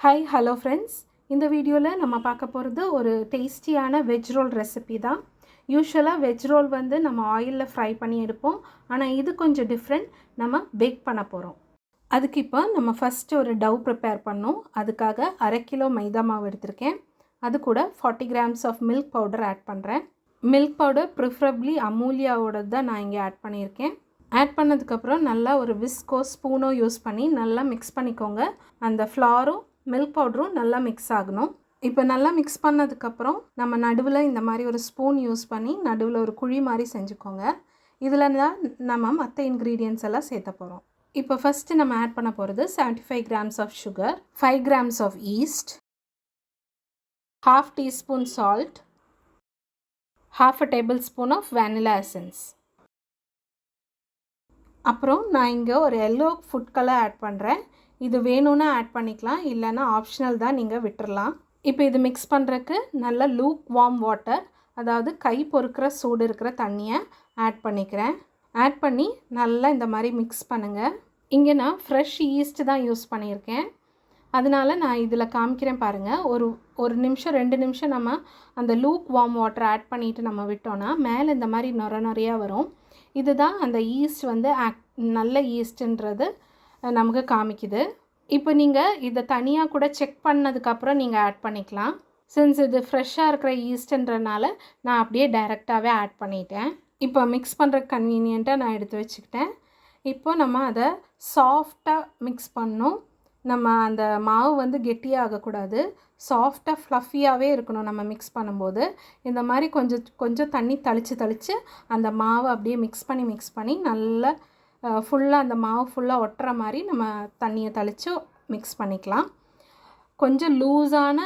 Hi hello friends, இந்த வீடியோவில் நம்ம பார்க்க போகிறது ஒரு டேஸ்டியான வெஜ் ரோல் ரெசிபி தான். யூஸ்வலாக வெஜ் ரோல் வந்து நம்ம ஆயிலில் ஃப்ரை பண்ணி எடுப்போம். ஆனால் இது கொஞ்சம் டிஃப்ரெண்ட், நம்ம பேக் பண்ண போகிறோம். அதுக்கு இப்போ நம்ம ஃபஸ்ட்டு ஒரு டவ் ப்ரிப்பேர் பண்ணோம். அதுக்காக 1/2 கிலோ மைதா மாவு எடுத்திருக்கேன். அது கூட 40 grams of milk powder add பண்ணுறேன். மில்க் பவுடர் ப்ரிஃபரபிளி அமூலியாவோட தான் நான் இங்கே ஆட் பண்ணியிருக்கேன். ஆட் பண்ணதுக்கப்புறம் நல்லா ஒரு விஸ்கோ ஸ்பூனோ யூஸ் பண்ணி நல்லா மிக்ஸ் பண்ணிக்கோங்க. அந்த ஃப்ளாரும் மில்க் பவுடரும் நல்லா மிக்ஸ் ஆகணும். இப்போ நல்லா மிக்ஸ் பண்ணதுக்கப்புறம் நம்ம நடுவில் இந்த மாதிரி ஒரு ஸ்பூன் யூஸ் பண்ணி நடுவில் ஒரு குழி மாதிரி செஞ்சுக்கோங்க. இதில் தான் நம்ம மற்ற இன்க்ரீடியன்ட்ஸ் எல்லாம் சேர்த்த போகிறோம். இப்போ ஃபஸ்ட்டு நம்ம ஆட் பண்ண போகிறது 75 grams of sugar, 5 grams of yeast, 1/2 teaspoon salt, 1/2 tablespoon of vanilla essence. அப்புறம் நான் இங்கே ஒரு எல்லோ ஃபுட் கலர் ஆட் பண்ணுறேன். இது வேணும்னா ஆட் பண்ணிக்கலாம், இல்லைன்னா ஆப்ஷனல் தான், நீங்கள் விட்டுறலாம். இப்போ இது மிக்ஸ் பண்ணுறதுக்கு நல்ல லூக் வார்ம் வாட்டர், அதாவது கை பொறுக்கிற சூடு இருக்கிற தண்ணியை ஆட் பண்ணிக்கிறேன். ஆட் பண்ணி நல்லா இந்த மாதிரி மிக்ஸ் பண்ணுங்கள். இங்கே நான் ஃப்ரெஷ் ஈஸ்ட் தான் யூஸ் பண்ணியிருக்கேன். அதனால் நான் இதில் காமிக்கிறேன் பாருங்கள். ஒரு நிமிஷம் 2 நிமிஷம் நம்ம அந்த லூக் வார்ம் வாட்டர் ஆட் பண்ணிவிட்டு நம்ம விட்டோன்னா மேலே இந்த மாதிரி நிறையா வரும். இதுதான் அந்த ஈஸ்ட் வந்து நல்ல ஈஸ்ட்டுன்றது நமக்கு காமிக்குது. இப்போ நீங்கள் இதை தனியாக கூட செக் பண்ணதுக்கப்புறம் நீங்கள் ஆட் பண்ணிக்கலாம். சின்ஸ் இது ஃப்ரெஷ்ஷாக இருக்கிற ஈஸ்ட்டுன்றனால நான் அப்படியே டைரெக்டாகவே ஆட் பண்ணிட்டேன். இப்போ மிக்ஸ் பண்ணுறதுக்கு கன்வீனியண்ட்டாக நான் எடுத்து வச்சுக்கிட்டேன். இப்போ நம்ம அதை சாஃப்டாக மிக்ஸ் பண்ணணும். நம்ம அந்த மாவு வந்து கெட்டியாக ஆகக்கூடாது, சாஃப்டாக ஃப்ளஃபியாகவே இருக்கணும். நம்ம மிக்ஸ் பண்ணும்போது இந்த மாதிரி கொஞ்சம் தண்ணி தெளித்து அந்த மாவை அப்படியே மிக்ஸ் பண்ணி நல்லா ஃபுல்லாக அந்த மாவு ஃபுல்லாக ஒட்டுற மாதிரி நம்ம தண்ணியை தெளித்து மிக்ஸ் பண்ணிக்கலாம். கொஞ்சம் லூஸான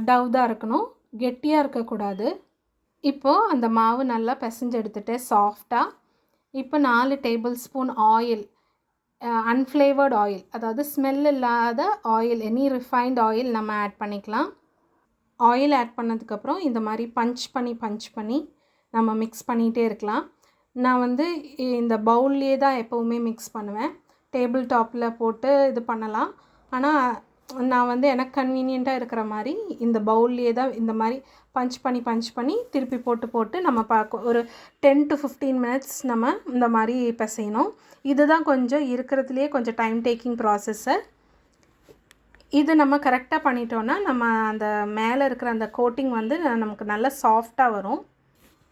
டவ் தான் இருக்கணும், கெட்டியாக இருக்கக்கூடாது. இப்போது அந்த மாவு நல்லா பிசைஞ்சு எடுத்துகிட்டு சாஃப்டாக இப்போ 4 table spoon oil, unflavoured oil, அதாவது ஸ்மெல் இல்லாத ஆயில், எனி ரிஃபைன்ட் ஆயில் நம்ம ஆட் பண்ணிக்கலாம். ஆயில் ஆட் பண்ணதுக்கப்புறம் இந்த மாதிரி பஞ்ச் பண்ணி நம்ம மிக்ஸ் பண்ணிகிட்டே இருக்கலாம். நான் வந்து இந்த பவுல்லையே தான் எப்போவுமே மிக்ஸ் பண்ணுவேன். டேபிள் டாப்பில் போட்டு இது பண்ணலாம், ஆனால் நான் வந்து எனக்கு கன்வீனியண்ட்டாக இருக்கிற மாதிரி இந்த பவுல்லையே தான் இந்த மாதிரி பஞ்ச் பண்ணி திருப்பி போட்டு நம்ம ஒரு 10 to 15 மினிட்ஸ் நம்ம இந்த மாதிரி பிசையணும். இதுதான் கொஞ்சம் இருக்கிறதுலையே கொஞ்சம் டைம் டேக்கிங் ப்ராசஸ்ஸு. இது நம்ம கரெக்டாக பண்ணிட்டோன்னா நம்ம அந்த மேலே இருக்கிற அந்த கோட்டிங் வந்து நமக்கு நல்லா சாஃப்டாக வரும்.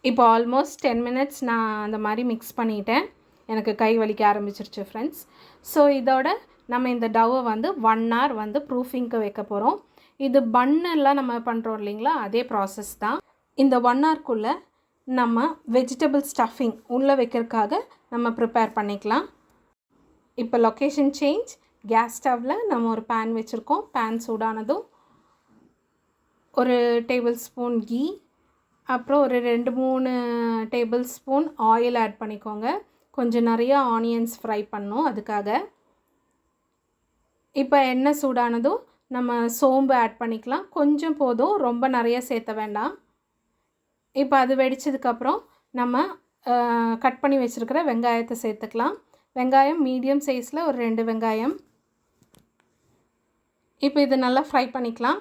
இப்போ ஆல்மோஸ்ட் 10 மினிட்ஸ் நான் அந்த மாதிரி மிக்ஸ் பண்ணிட்டேன். எனக்கு கை வலிக்க ஆரம்பிச்சிருச்சு ஃப்ரெண்ட்ஸ். ஸோ இதோட நம்ம இந்த டவ்வை வந்து 1 hour வந்து ப்ரூஃபிங்க்கு வைக்க போகிறோம். இது பன்னெல்லாம் நம்ம பண்ணுறோம் இல்லைங்களா, அதே ப்ராசஸ் தான். இந்த 1 hourக்குள்ளே நம்ம வெஜிடபிள் ஸ்டஃபிங் உள்ளே வைக்கிறதுக்காக நம்ம ப்ரிப்பேர் பண்ணிக்கலாம். இப்போ லொக்கேஷன் சேஞ்ச். கேஸ் ஸ்டவ்வில் நம்ம ஒரு பேன் வச்சுருக்கோம். பேன் சூடானதும் ஒரு டேபிள் ஸ்பூன் கீ, அப்புறம் ஒரு 2-3 டேபிள் ஸ்பூன் ஆயில் ஆட் பண்ணிக்கோங்க. கொஞ்சம் நிறையா ஆனியன்ஸ் ஃப்ரை பண்ணணும் அதுக்காக. இப்போ எண்ணெய் சூடானதும் நம்ம சோம்பு ஆட் பண்ணிக்கலாம். கொஞ்சம் போதும், ரொம்ப நிறைய சேர்த்த வேண்டாம். இப்போ அது வெடிச்சதுக்கப்புறம் நம்ம கட் பண்ணி வச்சுருக்கிற வெங்காயத்தை சேர்த்துக்கலாம். வெங்காயம் மீடியம் சைஸில் ஒரு 2 வெங்காயம். இப்போ இது நல்லா ஃப்ரை பண்ணிக்கலாம்.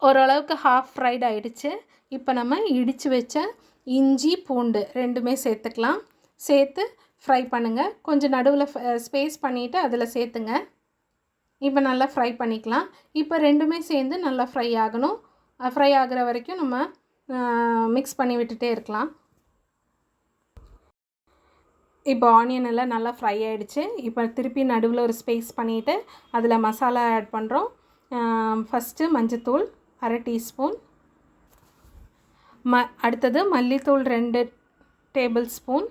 ஓரளவுக்கு ஹாஃப் ஃப்ரைட் ஆகிடுச்சு. இப்போ நம்ம இடித்து வச்ச இஞ்சி பூண்டு 2மே சேர்த்துக்கலாம். சேர்த்து ஃப்ரை பண்ணுங்கள். கொஞ்சம் நடுவில் ஸ்பேஸ் பண்ணிவிட்டு அதில் சேர்த்துங்க. இப்போ நல்லா ஃப்ரை பண்ணிக்கலாம். இப்போ 2மே சேர்ந்து நல்லா ஃப்ரை ஆகணும். ஃப்ரை ஆகிற வரைக்கும் நம்ம மிக்ஸ் பண்ணி விட்டுட்டே இருக்கலாம். இப்போ ஆனியன் எல்லாம் நல்லா ஃப்ரை ஆகிடுச்சு. இப்போ திருப்பி நடுவில் ஒரு ஸ்பேஸ் பண்ணிவிட்டு அதில் மசாலா ஆட் பண்ணுறோம். ஃபஸ்ட்டு மஞ்சத்தூள் 1/2 டீஸ்பூன், அடுத்தது மல்லித்தூள் 2 டேபிள் ஸ்பூன்.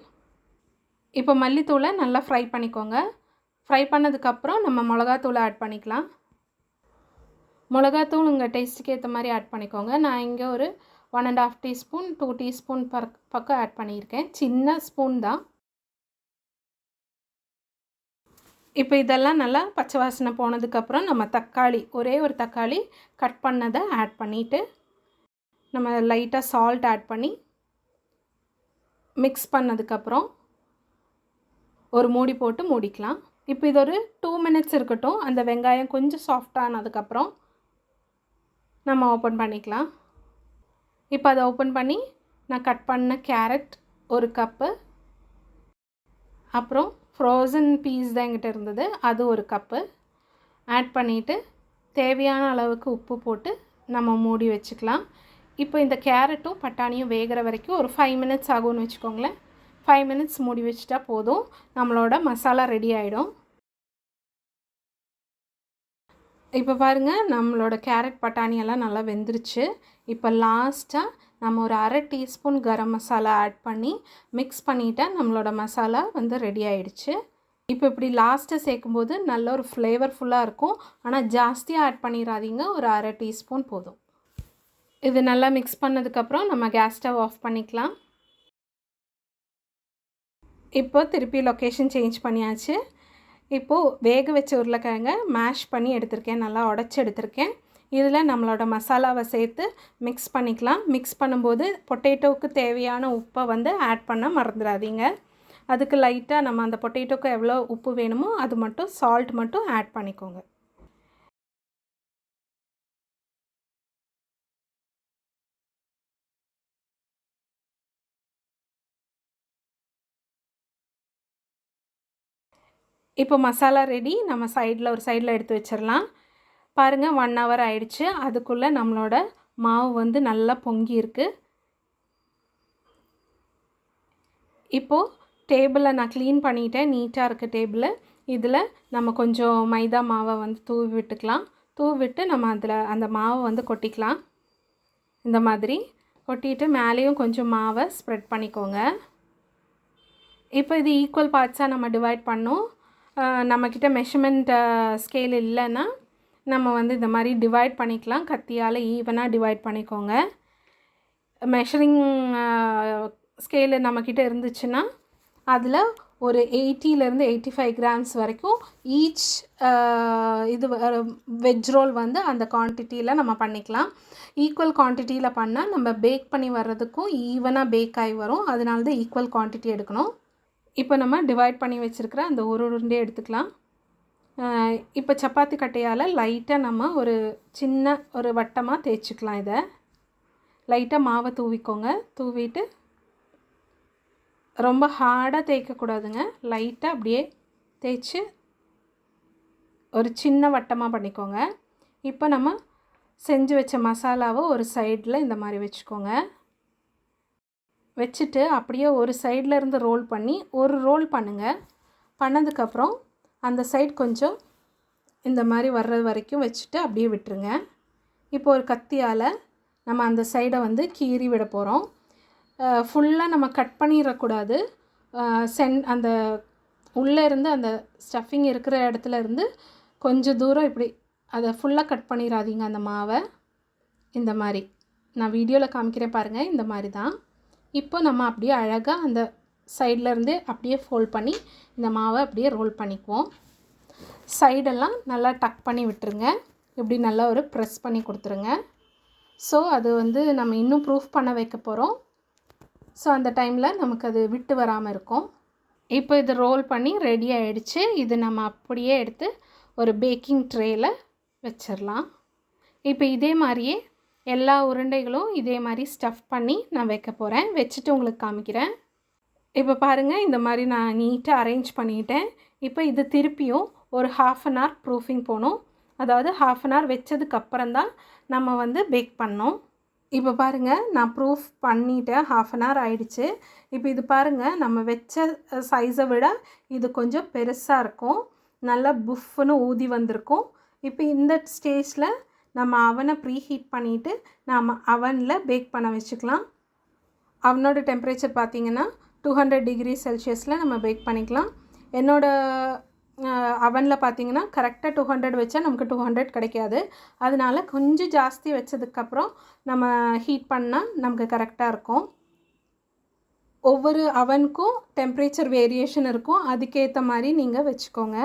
இப்போ மல்லித்தூளை நல்லா ஃப்ரை பண்ணிக்கோங்க. ஃப்ரை பண்ணதுக்கப்புறம் நம்ம மிளகாத்தூளை ஆட் பண்ணிக்கலாம். மிளகாத்தூள் உங்கள் டேஸ்ட்டுக்கு ஏற்ற மாதிரி ஆட் பண்ணிக்கோங்க. நான் இங்கே ஒரு 1.5 டீஸ்பூன் 2 டீஸ்பூன் பக்கம் ஆட் பண்ணியிருக்கேன். சின்ன ஸ்பூன் தான். இப்போ இதெல்லாம் நல்லா பச்சை வாசனை போனதுக்கப்புறம் நம்ம தக்காளி, ஒரே ஒரு தக்காளி கட் பண்ணதை ஆட் பண்ணிவிட்டு நம்ம லைட்டாக சால்ட் ஆட் பண்ணி மிக்ஸ் பண்ணதுக்கப்புறம் ஒரு மூடி போட்டு மூடிக்கலாம். இப்போ இது ஒரு 2 மினிட்ஸ் இருக்கட்டும். அந்த வெங்காயம் கொஞ்சம் சாஃப்டானதுக்கப்புறம் நம்ம ஓப்பன் பண்ணிக்கலாம். இப்போ அதை ஓப்பன் பண்ணி நான் கட் பண்ண கேரட் 1 கப்பு, அப்புறம் ஃப்ரோசன் பீஸ் தான் என்கிட்ட இருந்தது, அது 1 கப்பு ஆட் பண்ணிவிட்டு தேவையான அளவுக்கு உப்பு போட்டு நம்ம மூடி வச்சுக்கலாம். இப்போ இந்த கேரட்டும் பட்டாணியும் வேகிற வரைக்கும் ஒரு 5 மினிட்ஸ் ஆகும்னு வச்சுக்கோங்களேன். 5 மினிட்ஸ் மூடி வச்சுட்டா போதும், நம்மளோட மசாலா ரெடி ஆகிடும். இப்போ பாருங்கள், நம்மளோட கேரட் பட்டாணி எல்லாம் நல்லா வெந்துருச்சு. இப்போ லாஸ்ட்டாக நம்ம ஒரு 1/2 டீஸ்பூன் கரம் மசாலா ஆட் பண்ணி மிக்ஸ் பண்ணிவிட்டால் நம்மளோட மசாலா வந்து ரெடி ஆகிடுச்சு. இப்போ இப்படி லாஸ்ட்டாக சேர்க்கும்போது நல்ல ஒரு ஃப்ளேவர்ஃபுல்லாக இருக்கும். ஆனால் ஜாஸ்தியாக ஆட் பண்ணிடாதீங்க, ஒரு 1/2 டீஸ்பூன் போதும். இது நல்லா மிக்ஸ் பண்ணதுக்கப்புறம் நம்ம கேஸ் ஸ்டவ் ஆஃப் பண்ணிக்கலாம். இப்போ திருப்பி லொக்கேஷன் சேஞ்ச் பண்ணியாச்சு. இப்போது வேக வச்ச உருளைக்கிழங்க மேஷ் பண்ணி எடுத்திருக்கேன், நல்லா உடச்சி எடுத்திருக்கேன். இதில் நம்மளோட மசாலாவை சேர்த்து மிக்ஸ் பண்ணிக்கலாம். மிக்ஸ் பண்ணும்போது பொட்டேட்டோவுக்கு தேவையான உப்பை வந்து ஆட் பண்ண மறந்துடாதீங்க. அதுக்கு லைட்டாக நம்ம அந்த பொட்டேட்டோக்கு எவ்வளோ உப்பு வேணுமோ அது மட்டும் சால்ட் மட்டும் ஆட் பண்ணிக்கோங்க. இப்போ மசாலா ரெடி, நம்ம ஒரு சைடில் எடுத்து வச்சிடலாம். பாருங்கள், 1 hour ஆயிடுச்சு. அதுக்குள்ளே நம்மளோட மாவு வந்து நல்லா பொங்கி இருக்குது. இப்போது டேபிளை நான் க்ளீன் பண்ணிட்டேன், நீட்டாக இருக்குது டேபிளு. இதில் நம்ம கொஞ்சம் மைதா மாவை வந்து தூவி விட்டுக்கலாம். தூவி விட்டு நம்ம அதில் அந்த மாவை வந்து கொட்டிக்கலாம். இந்த மாதிரி கொட்டிட்டு மேலேயும் கொஞ்சம் மாவை ஸ்ப்ரெட் பண்ணிக்கோங்க. இப்போ இது ஈக்குவல் பார்ட்ஸாக நம்ம டிவைட் பண்ணோம். நம்மக்கிட்ட மெஷர்மெண்ட் ஸ்கேல் இல்லைன்னா நம்ம வந்து இந்த மாதிரி டிவைட் பண்ணிக்கலாம். கத்தியால் ஈவனாக டிவைட் பண்ணிக்கோங்க. மெஷரிங் ஸ்கேலு நம்மக்கிட்ட இருந்துச்சுன்னா அதில் ஒரு 80லேருந்து 85 கிராம்ஸ் வரைக்கும் ஈச் இது வெஜ் ரோல் வந்து அந்த குவான்டிட்டியில் நம்ம பண்ணிக்கலாம். ஈக்குவல் குவான்டிட்டியில் பண்ணால் நம்ம பேக் பண்ணி வர்றதுக்கும் ஈவனாக பேக் ஆகி வரும். அதனால தான் ஈக்குவல் குவான்டிட்டி எடுக்கணும். இப்போ நம்ம டிவைட் பண்ணி வச்சுருக்கிற அந்த ஒரு உருண்டையை எடுத்துக்கலாம். இப்போ சப்பாத்தி கட்டையால் லைட்டாக நம்ம ஒரு சின்ன ஒரு வட்டமாக தேய்ச்சிக்கலாம். இதை லைட்டாக மாவை தூவிக்கோங்க. தூவிட்டு ரொம்ப ஹார்டாக தேய்க்கக்கூடாதுங்க, லைட்டாக அப்படியே தேய்ச்சி ஒரு சின்ன வட்டமாக பண்ணிக்கோங்க. இப்போ நம்ம செஞ்சு வச்ச மசாலாவை ஒரு சைடில் இந்த மாதிரி வச்சுக்கோங்க. வச்சுட்டு அப்படியே ஒரு சைடில் இருந்து ரோல் பண்ணி ஒரு ரோல் பண்ணுங்கள். பண்ணதுக்கப்புறம் அந்த சைடு கொஞ்சம் இந்த மாதிரி வர்றது வரைக்கும் வச்சுட்டு அப்படியே விட்டுருங்க. இப்போ ஒரு கத்தியால் நம்ம அந்த சைடை வந்து கீறி விட போகிறோம். ஃபுல்லாக நம்ம கட் பண்ணிடக்கூடாது. அந்த உள்ளே இருந்து அந்த ஸ்டஃபிங் இருக்கிற இடத்துல இருந்து கொஞ்சம் தூரம் இப்படி அதை ஃபுல்லாக கட் பண்ணிடாதீங்க. அந்த மாவை இந்த மாதிரி நான் வீடியோவில் காமிக்கிறேன் பாருங்கள், இந்த மாதிரி தான். இப்போ நம்ம அப்படியே அழகாக அந்த சைட்லேருந்து அப்படியே ஃபோல்ட் பண்ணி இந்த மாவை அப்படியே ரோல் பண்ணிக்குவோம். சைடெல்லாம் நல்லா டக் பண்ணி விட்டுருங்க. இப்படி நல்லா ஒரு ப்ரெஸ் பண்ணி கொடுத்துருங்க. ஸோ அது வந்து நம்ம இன்னும் ப்ரூஃப் பண்ண வைக்க போகிறோம். ஸோ அந்த டைமில் நமக்கு அது விட்டு வராமல் இருக்கும். இப்போ இது ரோல் பண்ணி ரெடி ஆகிடுச்சு. இது நம்ம அப்படியே எடுத்து ஒரு பேக்கிங் ட்ரேயில் வச்சிடலாம். இப்போ இதே மாதிரியே எல்லா உருண்டைகளும் இதே மாதிரி ஸ்டஃப் பண்ணி நான் வைக்க போகிறேன். வச்சுட்டு உங்களுக்கு காமிக்கிறேன். இப்போ பாருங்கள், இந்த மாதிரி நான் நீட்டாக அரேஞ்ச் பண்ணிட்டேன். இப்போ இது திருப்பியும் ஒரு 1/2 an hour ப்ரூஃபிங் போகணும். அதாவது 1/2 an hour வச்சதுக்கப்புறம் தான் நம்ம வந்து பேக் பண்ணோம். இப்போ பாருங்கள், நான் ப்ரூஃப் பண்ணிவிட்டேன். 1/2 an hour ஆயிடுச்சு. இப்போ இது பாருங்கள், நம்ம வச்ச சைஸை விட இது கொஞ்சம் பெருசாக இருக்கும். நல்லா புஃப்னு ஊதி வந்திருக்கும். இப்போ இந்த ஸ்டேஜில் நம்ம அவனை ப்ரீஹீட் பண்ணிவிட்டு நம்ம அவனில் பேக் பண்ண வச்சுக்கலாம். அவனோட டெம்பரேச்சர் பார்த்திங்கன்னா 200 டிகிரி செல்சியஸில் நம்ம பேக் பண்ணிக்கலாம். என்னோடய அவனில் பார்த்திங்கன்னா கரெக்டாக 200 வச்சா நமக்கு 200 கிடைக்காது. அதனால கொஞ்சம் ஜாஸ்தி வச்சதுக்கப்புறம் நம்ம ஹீட் பண்ணால் நமக்கு கரெக்டாக இருக்கும். ஒவ்வொரு அவனுக்கும் டெம்பரேச்சர் வேரியேஷன் இருக்கும், அதுக்கேற்ற மாதிரி நீங்கள் வச்சுக்கோங்க.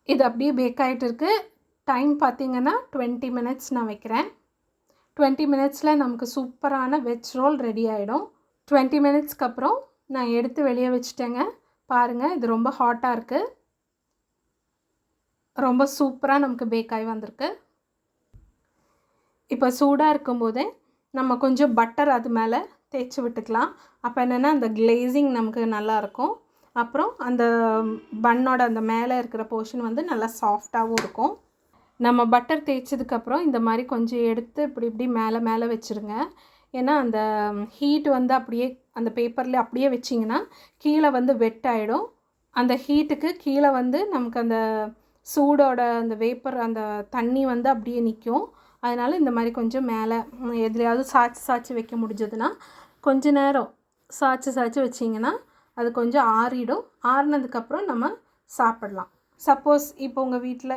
இது அப்படியே பேக் ஆகிட்டு இருக்குது. டைம் பார்த்திங்கன்னா 20 மினிட்ஸ் நான் வைக்கிறேன். 20 மினிட்ஸில் நமக்கு சூப்பரான வெஜ் ரோல் ரெடி ஆகிடும். 20 மினிட்ஸ்க்கு அப்புறம் நான் எடுத்து வெளியே வச்சுட்டேங்க. பாருங்கள், இது ரொம்ப ஹாட்டாக இருக்குது. ரொம்ப சூப்பராக நமக்கு பேக் ஆகி வந்திருக்கு. இப்போ சூடாக இருக்கும்போதே நம்ம கொஞ்சம் பட்டர் அது மேலே தேய்ச்சி விட்டுக்கலாம். அப்போ என்னென்னா அந்த கிளேசிங் நமக்கு நல்லாயிருக்கும். அப்புறம் அந்த பன்னோட அந்த மேலே இருக்கிற போர்ஷன் வந்து நல்லா சாஃப்டாகவும் இருக்கும். நம்ம பட்டர் தேய்ச்சதுக்கப்புறம் இந்த மாதிரி கொஞ்சம் எடுத்து இப்படி இப்படி மேலே மேலே வச்சுருங்க. ஏன்னா அந்த ஹீட் வந்து அப்படியே அந்த பேப்பரில் அப்படியே வச்சிங்கன்னா கீழே வந்து வெட் ஆகிடும். அந்த ஹீட்டுக்கு கீழே வந்து நமக்கு அந்த சூடோட அந்த வேப்பர் அந்த தண்ணி வந்து அப்படியே நிற்கும். அதனால் இந்த மாதிரி கொஞ்சம் மேலே எதுலையாவது சாய்ச்சி வைக்க முடிஞ்சதுன்னா கொஞ்ச நேரம் சாய்ச்சி வச்சிங்கன்னா அது கொஞ்சம் ஆறிடும். ஆறினதுக்கப்புறம் நம்ம சாப்பிடலாம். சப்போஸ் இப்போ உங்கள் வீட்டில்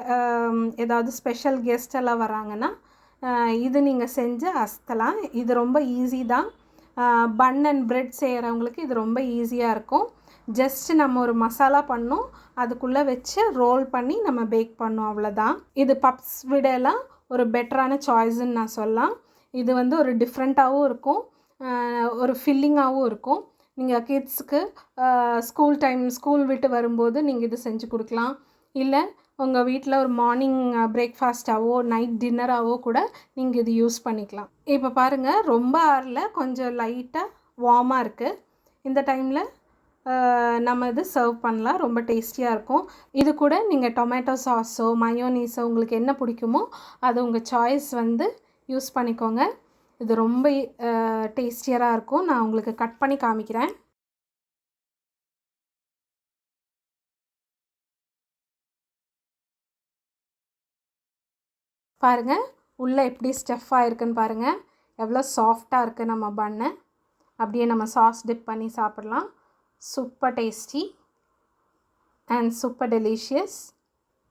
ஏதாவது ஸ்பெஷல் கெஸ்ட் எல்லாம் வராங்கன்னா இது நீங்கள் செஞ்சு அசத்தலாம். இது ரொம்ப ஈஸி தான். பன் அண்ட் ப்ரெட் செய்கிறவங்களுக்கு இது ரொம்ப ஈஸியாக இருக்கும். ஜஸ்ட்டு நம்ம ஒரு மசாலா பண்ணோம், அதுக்குள்ளே வச்சு ரோல் பண்ணி நம்ம பேக் பண்ணோம், அவ்வளோதான். இது பப்ஸ் விடலாம் ஒரு பெட்டரான சாய்ஸுன்னு நான் சொல்லலாம். இது வந்து ஒரு டிஃப்ரெண்ட்டாகவும் இருக்கும், ஒரு ஃபில்லிங்காகவும் இருக்கும். நீங்கள் கிட்ஸுக்கு ஸ்கூல் விட்டு வரும்போது நீங்கள் இது செஞ்சு கொடுக்கலாம். இல்லை உங்கள் வீட்டில் ஒரு மார்னிங் பிரேக்ஃபாஸ்ட்டாவோ நைட் டின்னராகவோ கூட நீங்கள் இது யூஸ் பண்ணிக்கலாம். இப்போ பாருங்கள், ரொம்ப ஆறல, கொஞ்சம் லைட்டாக வார்மாக இருக்குது. இந்த டைமில் நம்ம இது சர்வ் பண்ணலாம். ரொம்ப டேஸ்டியாக இருக்கும். இது கூட நீங்கள் டொமேட்டோ சாஸோ மயோனீஸோ உங்களுக்கு என்ன பிடிக்குமோ அது உங்கள் சாய்ஸ் வந்து யூஸ் பண்ணிக்கோங்க. இது ரொம்ப டேஸ்டியராக இருக்கும். நான் உங்களுக்கு கட் பண்ணி காமிக்கிறேன். பாருங்கள், உள்ளே எப்படி ஸ்டஃப்பாக இருக்குன்னு பாருங்கள். எவ்வளோ சாஃப்டாக இருக்குது நம்ம பன்னு. அப்படியே நம்ம சாஸ் டிப் பண்ணி சாப்பிட்லாம். Super tasty and super delicious.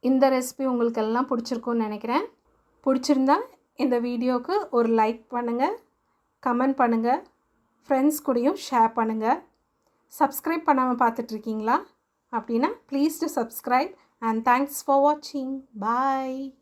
இந்த ரெசிபி உங்களுக்கு எல்லாம் பிடிச்சிருக்குன்னு நினைக்கிறேன். பிடிச்சிருந்தா இந்த வீடியோவுக்கு ஒரு லைக் பண்ணுங்கள், கமெண்ட் பண்ணுங்கள், ஃப்ரெண்ட்ஸ் கூடயும் ஷேர் பண்ணுங்கள். சப்ஸ்கிரைப் பண்ணாமல் பார்த்துட்ருக்கீங்களா அப்படின்னா please to subscribe and thanks for வாட்சிங். பாய்.